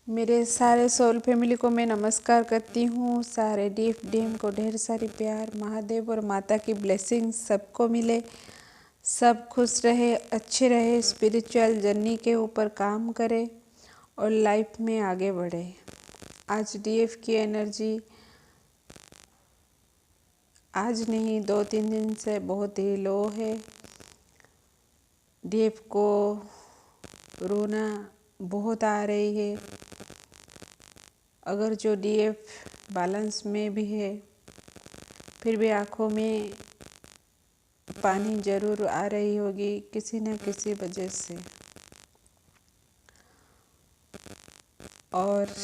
मेरे सारे soul family को मैं नमस्कार करती हूँ। सारे डीएम को ढेर सारी प्यार। महादेव और माता की ब्लेसिंग सबको मिले, सब खुश रहे, अच्छे रहे, स्पिरिचुअल जर्नी के ऊपर काम करे और लाइफ में आगे बढ़े। आज डीएफ की एनर्जी आज नहीं 2-3 दिन से बहुत ही लो है। डीएफ को रोना बहुत आ रही है। अगर जो डीएफ बैलेंस में भी है फिर भी आँखों में पानी ज़रूर आ रही होगी किसी न किसी वजह से। और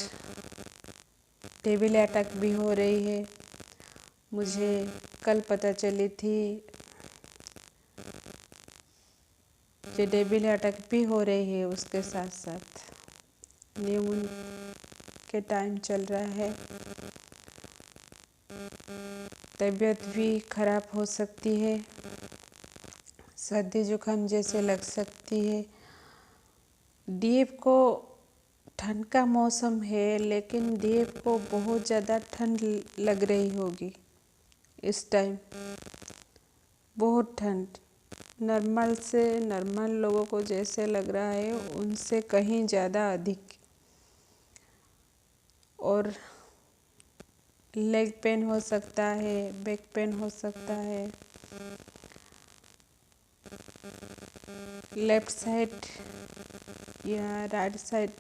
डेविल अटैक भी हो रही है। मुझे कल पता चली थी जो डेविल अटैक भी हो रही है, उसके साथ साथ न्यू मून के टाइम चल रहा है। तबीयत भी खराब हो सकती है, सर्दी जुकाम जैसे लग सकती है। डीएफ को ठंड का मौसम है, लेकिन डीएफ को बहुत ज़्यादा ठंड लग रही होगी इस टाइम। बहुत ठंड, नॉर्मल लोगों को जैसे लग रहा है उनसे कहीं ज़्यादा अधिक। और लेग पेन हो सकता है, बैक पेन हो सकता है, लेफ्ट साइड या राइट साइड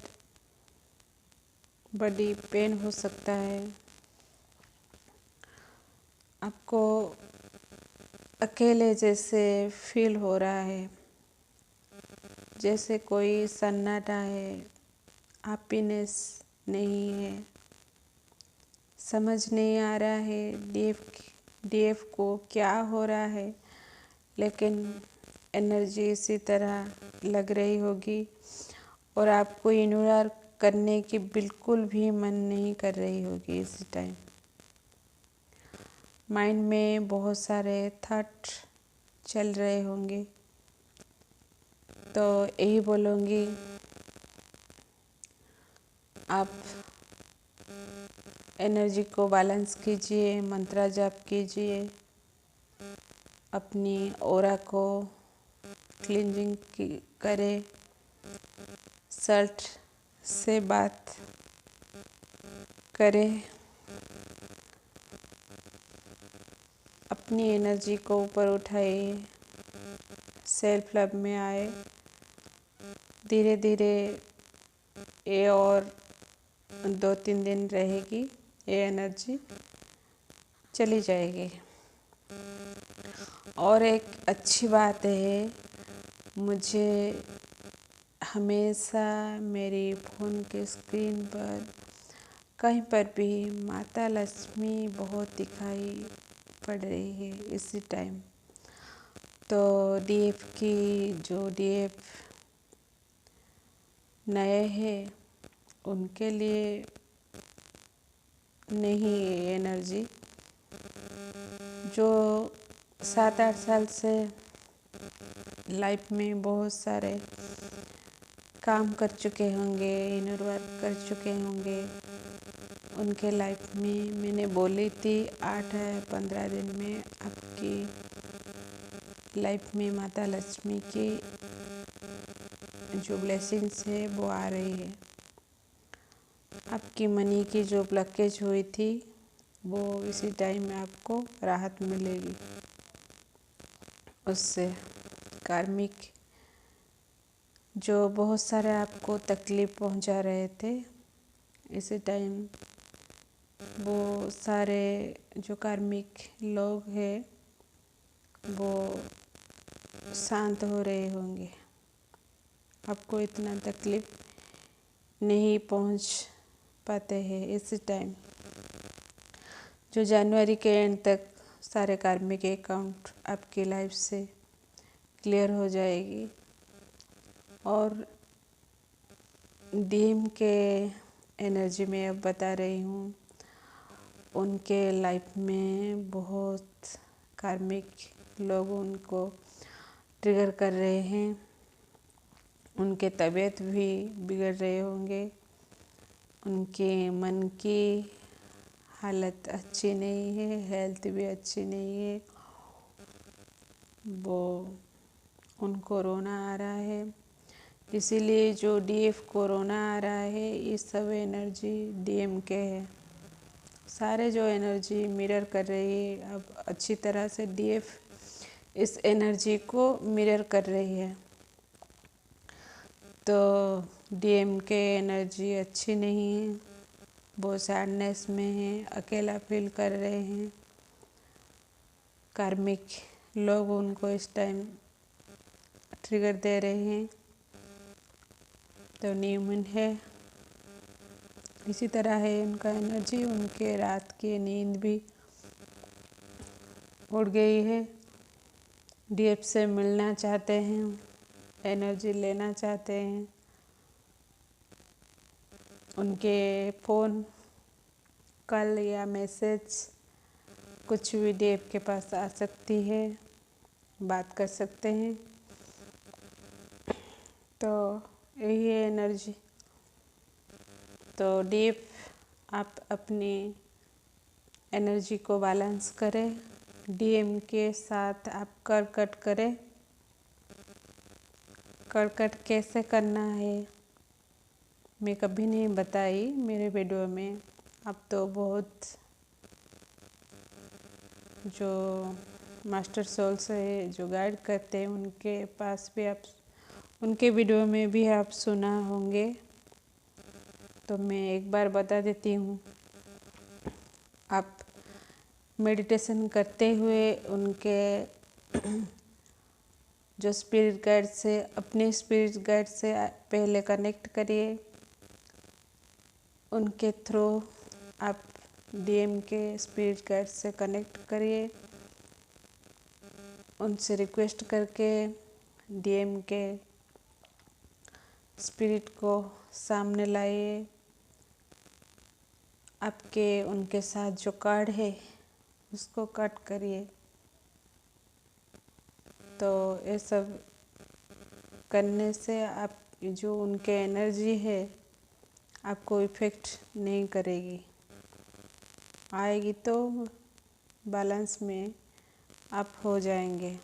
बॉडी पेन हो सकता है। आपको अकेले जैसे फील हो रहा है, जैसे कोई सन्नाटा है, हैप्पीनेस नहीं है, समझ नहीं आ रहा है डीएफ को क्या हो रहा है। लेकिन एनर्जी इसी तरह लग रही होगी और आपको इग्नोर करने की बिल्कुल भी मन नहीं कर रही होगी इसी टाइम। माइंड में बहुत सारे थॉट चल रहे होंगे। तो यही बोलूँगी, आप एनर्जी को बैलेंस कीजिए, मंत्र जाप कीजिए, अपनी ऑरा को क्लींजिंग करें, सल्ट से बात करें, अपनी एनर्जी को ऊपर उठाइए, सेल्फ लव में आए। धीरे धीरे ये और 2-3 दिन रहेगी, ये एनर्जी चली जाएगी। और एक अच्छी बात है, मुझे हमेशा मेरी फ़ोन के स्क्रीन पर कहीं पर भी माता लक्ष्मी बहुत दिखाई पड़ रही है इसी टाइम। तो डीएफ की जो डीएफ नए हैं उनके लिए नहीं एनर्जी, जो 7-8 साल से लाइफ में बहुत सारे काम कर चुके होंगे, इनर वर्क कर चुके होंगे, उनके लाइफ में मैंने बोली थी 8-15 दिन में आपकी लाइफ में माता लक्ष्मी की जो ब्लेसिंग्स है वो आ रही है। आपकी मनी की जो ब्लॉकेज हुई थी वो इसी टाइम में आपको राहत मिलेगी। उससे कार्मिक जो बहुत सारे आपको तकलीफ़ पहुंचा रहे थे, इसी टाइम वो सारे जो कार्मिक लोग हैं वो शांत हो रहे होंगे। आपको इतना तकलीफ़ नहीं पहुंच पाते हैं इसी टाइम। जो जनवरी के एंड तक सारे कार्मिक अकाउंट आपकी लाइफ से क्लियर हो जाएगी। और डीएम के एनर्जी में अब बता रही हूँ, उनके लाइफ में बहुत कार्मिक लोग उनको ट्रिगर कर रहे हैं, उनके तबीयत भी बिगड़ रहे होंगे। उनके मन की हालत अच्छी नहीं है, हेल्थ भी अच्छी नहीं है, वो उनको रोना आ रहा है। इसीलिए जो डीएफ कोरोना आ रहा है, ये सब एनर्जी डीएम के है। सारे जो एनर्जी मिरर कर रही है, अब अच्छी तरह से डीएफ इस एनर्जी को मिरर कर रही है। तो डीएम के एनर्जी अच्छी नहीं है, वो सैडनेस में है, अकेला फील कर रहे हैं। कार्मिक लोग उनको इस टाइम ट्रिगर दे रहे हैं। तो न्यू मून है, इसी तरह है उनका एनर्जी। उनके रात की नींद भी उड़ गई है। डीएफ से मिलना चाहते हैं, एनर्जी लेना चाहते हैं। उनके फ़ोन कॉल या मैसेज कुछ भी डीएफ के पास आ सकती है, बात कर सकते हैं। तो यही है एनर्जी। तो डीएफ आप अपनी एनर्जी को बैलेंस करें। डीएम के साथ आप कर्कट करें। कर्कट कैसे करना है मैं कभी नहीं बताई मेरे वीडियो में। अब तो बहुत जो मास्टर सोल्स है, जो गाइड करते हैं, उनके पास भी आप, उनके वीडियो में भी आप सुना होंगे। तो मैं एक बार बता देती हूँ। आप मेडिटेशन करते हुए उनके जो स्पिरिट गाइड से, अपने स्पिरिट गाइड से पहले कनेक्ट करिए। उनके थ्रू आप डीएम के स्पिरिट गाइड से कनेक्ट करिए। उनसे रिक्वेस्ट करके डीएम के स्पिरिट को सामने लाइए। आपके उनके साथ जो कार्ड है उसको कट करिए। तो ये सब करने से आप जो उनके एनर्जी है आपको इफ़ेक्ट नहीं करेगी, आएगी तो बैलेंस में आप हो जाएंगे।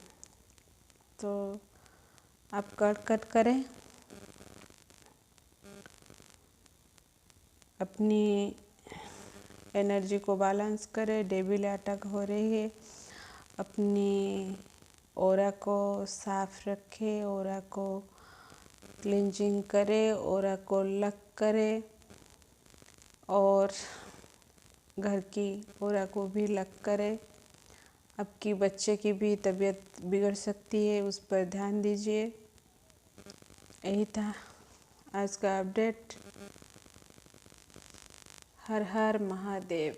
तो आप कट करें, अपनी एनर्जी को बैलेंस करें। डेविल अटैक हो रही है, अपनी ऑरा को साफ रखें, ऑरा को क्लींजिंग करें, ऑरा को लक करें और घर की ऑरा को भी लक करें। आपकी बच्चे की भी तबीयत बिगड़ सकती है, उस पर ध्यान दीजिए। यही था आज का अपडेट। हर हर महादेव।